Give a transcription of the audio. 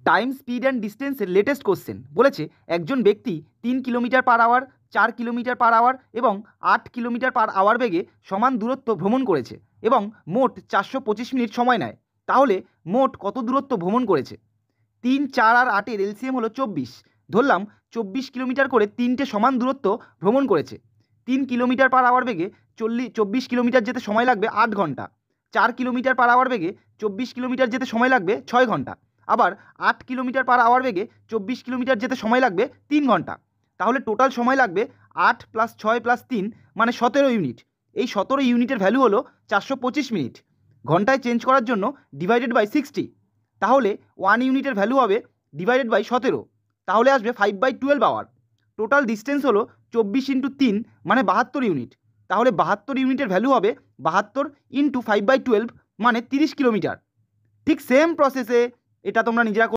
Time, speed and ডিস্টেন্সের latest question বলেছে একজন ব্যক্তি 3 kilometre per hour, 4 kilometre per hour এবং 8 কিলোমিটার পার আওয়ার বেগে সমান দূরত্ব ভ্রমণ করেছে এবং মোট 425 মিনিট সময় নেয়। তাহলে মোট কত দূরত্ব ভ্রমণ করেছে? 3, 4 আর 8-এর এলসিএম হলো 24। ধরলাম 24 কিলোমিটার করে তিনটে সমান দূরত্ব ভ্রমণ করেছে। 3 কিলোমিটার পার আওয়ার বেগে 24 কিলোমিটার যেতে সময় লাগবে 8 ঘন্টা। 4 কিলোমিটার পার আওয়ার বেগে 24 কিলোমিটার যেতে সময় লাগবে 6 ঘন্টা। আবার 8 কিলোমিটার পার আওয়ার বেগে 24 কিলোমিটার যেতে সময় লাগবে 3 ঘন্টা। তাহলে টোটাল সময় লাগবে 8 + 6 + 3 মানে 17 ইউনিট। এই 17 ইউনিটের ভ্যালু হলো 425 মিনিট। ঘন্টায় চেঞ্জ করার জন্য ডিভাইডেড বাই 60। তাহলে 1 ইউনিটের ভ্যালু হবে ডিভাইডেড বাই 17। তাহলে আসবে 5/12 আওয়ার। টোটাল ডিস্টেন্স হলো 24 × 3 মানে 72 ইউনিট। তাহলে 72 ইউনিটের ভ্যালু হবে 72 × 5/12 মানে 30 কিলোমিটার। ঠিক সেম প্রসেসে এটা তোমরা নিজেরা